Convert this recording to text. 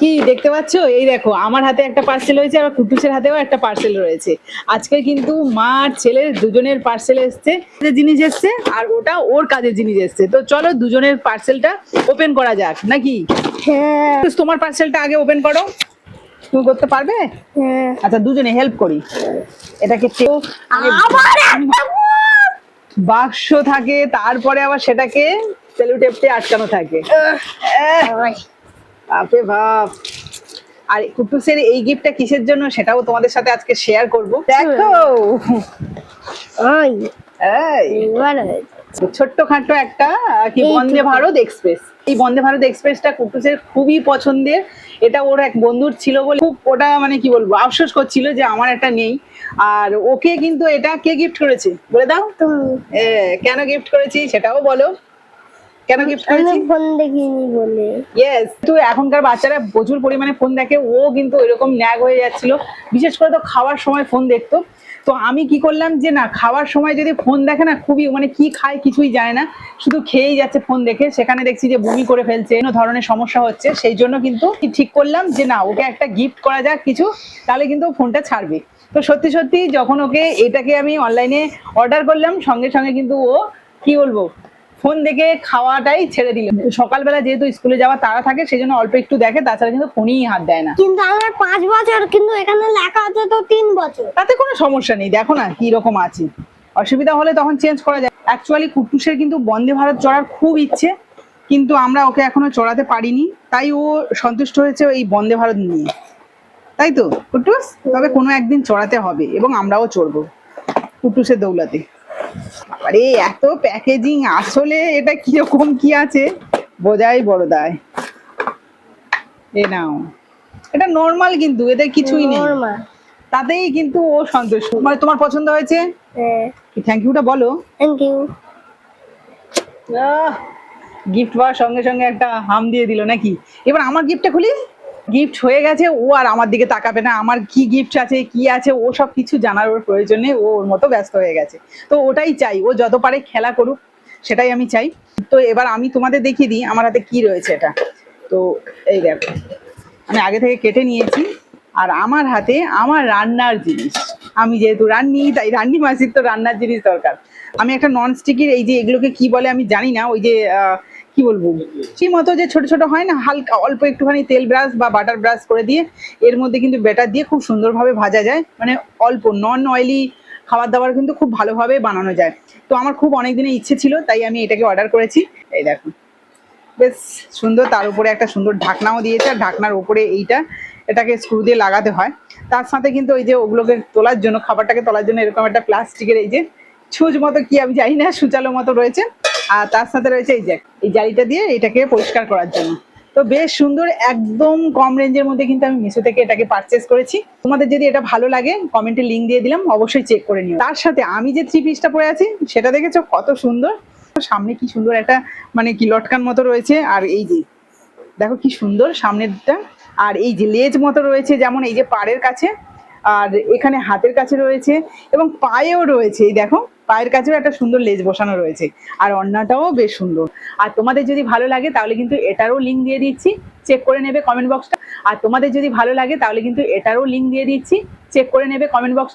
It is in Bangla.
কি দেখতে পাচ্ছ? এই দেখো আমার হাতে একটা পার্সেল হয়েছে আর কুটুসের হাতেও একটা পার্সেল রয়েছে। আজকে কিন্তু মা আর ছেলের দুজনের পার্সেল এসছে, জিনিস এসছে আর ওটা ওর কাজের জিনিস এসছে। তো চলো দুজনের পার্সেলটা ওপেন করা যাক নাকি? হ্যাঁ তোমার পার্সেলটা আগে ওপেন করো। তুমি করতে পারবে? হ্যাঁ আচ্ছা দুজনে হেল্প করি। এটাকে আবার একটা বাক্স থাকে, তারপরে আবার সেটাকে সেলো টেপ দিয়ে আটকানো থাকে। বাপরে বাপ। আর কুটুসের এই গিফটটা কিসের জন্য সেটাও তোমাদের সাথে আজকে শেয়ার করব। দেখো ওই এই এবার ছোট্টখাটো একটা কি এই বন্দে দুটো। ভারত এক্সপ্রেস। এই বন্দে ভারত এক্সপ্রেসটা কুটুসের খুবই পছন্দের। এটা ওর এক বন্ধুর ছিল বলে খুব ওটা মানে কি বলবো আফসোস করছিল যে আমার একটা নেই। আর ওকে কিন্তু এটা কে গিফট করেছে বলে দাও? তুমি কেন গিফট করেছি সেটাও বলো। কেন গিফট আমি করেছি? ফোন দেখিনি বলে। ইয়েস, তো এখনকার বাচ্চারা প্রচুর পরিমাণে ফোন দেখে। ও কিন্তু এরকম ন্যাগ হয়ে যাচ্ছিল, বিশেষ করে তো খাওয়ার সময় ফোন দেখতো। তো আমি কি করলাম যে না, খাওয়ার সময় যদি ফোন দেখে না, খুবই মানে কি খায় কিছুই যায় না, শুধু খেয়েই যাচ্ছে ফোন দেখে। সেখানে দেখছি যে বমি করে ফেলছে, বিভিন্ন ধরনের সমস্যা হচ্ছে। সেই জন্য কিন্তু ঠিক করলাম যে না, ওকে একটা গিফট করা যাক কিছু, তাহলে কিন্তু ফোনটা ছাড়বে। তো সত্যি সত্যি যখন ওকে এটাকে আমি অনলাইনে অর্ডার করলাম, সঙ্গে সঙ্গে কিন্তু ও কি বলবো ফোন দেখে খাওয়াটাই ছেড়ে দিল। সকালবেলা যেহেতু স্কুলে যাওয়া তাড়া থাকে, সেই জন্য অল্প একটু দেখে, তাছাড়া কিন্তু ফোনেই হাত দেয় না। কিন্তু আমার 5 বছর, কিন্তু এখানে লেখা আছে তো 3 বছর। তাতে কোনো সমস্যা নেই, দেখো না কি রকম আছে। অসুবিধা হলে তখন চেঞ্জ করা যায়। অ্যাকচুয়ালি কুটুসের কিন্তু বন্দে ভারত চড়ার খুব ইচ্ছে, কিন্তু আমরা ওকে এখনো চড়াতে পারিনি। তাই ও সন্তুষ্ট হয়েছে এই বন্দে ভারত নিয়ে, তাই তো কুটুস? তবে কোনো একদিন চড়াতে হবে এবং আমরাও চড়বো কুটুসের দৌলতে। আরে এত প্যাকেজিং, আসলে এটা কিরকম কি আছে বোঝাই বড় দায়। এ নাও, এটা নর্মাল, কিন্তু এতে কিছুই নেই, নরমাল। তাতেই কিন্তু ও সন্তুষ্ট। মানে তোমার পছন্দ হয়েছে? হ্যাঁ থ্যাংক ইউটা বলো। Thank you. গিফট পাওয়ার সঙ্গে সঙ্গে একটা হাম দিয়ে দিল নাকি? এবার আমার গিফটটা খুলি। গিফট হয়ে গেছে, ও আর আমার দিকে তাকাবে না। আমার কি গিফট আছে কি আছে ও সব কিছু জানার ওর প্রয়োজন নেই, ও ওর মতো ব্যস্ত হয়ে গেছে। তো ওটাই চাই, ও যত পারে খেলা করুক, সেটাই আমি চাই। তো এবার আমি তোমাদের দেখিয়ে দিই আমার হাতে কি রয়েছে। এটা তো এই দেখো, আমি আগে থেকে কেটে নিয়েছি। আর আমার হাতে আমার রান্নার জিনিস, আমি যেহেতু রান্নি তাই রান্নি মাসির তো রান্নার জিনিস দরকার। আমি একটা নন স্টিকের, এই যে এগুলোকে কি বলে আমি জানি না, ওই যে কি বলবো সেই মতো যে ছোট ছোট হয় না, হালকা অল্প একটুখানি তেল ব্রাশ বা বাটার ব্রাশ করে দিয়ে এর মধ্যে কিন্তু ব্যাটার দিয়ে খুব সুন্দরভাবে ভাজা যায়। মানে অল্প নন অয়েলি খাবার দাবার কিন্তু খুব ভালোভাবে বানানো যায়। তো আমার খুব অনেক দিনের ইচ্ছে ছিল, তাই আমি এটাকে অর্ডার করেছি। এই দেখো বেশ সুন্দর, তার উপরে একটা সুন্দর ঢাকনাও দিয়েছে। আর ঢাকনার উপরে এটাকে স্ক্রু দিয়ে লাগাতে হয়। তার সাথে কিন্তু ওই যে ওগুলোকে তোলার জন্য, খাবারটাকে তোলার জন্য এরকম একটা প্লাস্টিকের এই যে ছুঁচ মতো কি আমি জানি না, সূচালো মতো রয়েছে। আর তার সাথে রয়েছে এই জালিটা দিয়ে এটাকে পরিষ্কার করার জন্য। তো বেশ সুন্দর, একদম কম রেঞ্জের মধ্যে কিন্তু আমি মিশো থেকে এটাকে পারচেস করেছি। তোমাদের যদি এটা ভালো লাগে কমেন্টে লিঙ্ক দিয়ে দিলাম, অবশ্যই চেক করে নিও। তার সাথে আমি যে 3 পিসটা পরে আছি সেটা দেখেছো কত সুন্দর, সামনে কি সুন্দর একটা মানে কি লটকান মতো রয়েছে। আর এই যে দেখো কি সুন্দর সামনেরটা। আর এই যে লেজ মতো রয়েছে, যেমন এই যে পাড়ের কাছে, আর এখানে হাতের কাছে রয়েছে এবং পায়েও রয়েছে। এই দেখো পায়ের কাছেও একটা সুন্দর লেজ বসানো রয়েছে। আর ওড়নাটাও বেশ সুন্দর। আর তোমাদের যদি ভালো লাগে তাহলে কিন্তু এটারও লিঙ্ক দিয়ে দিচ্ছি, চেক করে নেবে কমেন্ট বক্সটা। আর তোমাদের যদি ভালো লাগে তাহলে কিন্তু এটারও লিঙ্ক দিয়ে দিচ্ছি, চেক করে নেবে কমেন্ট বক্সটা।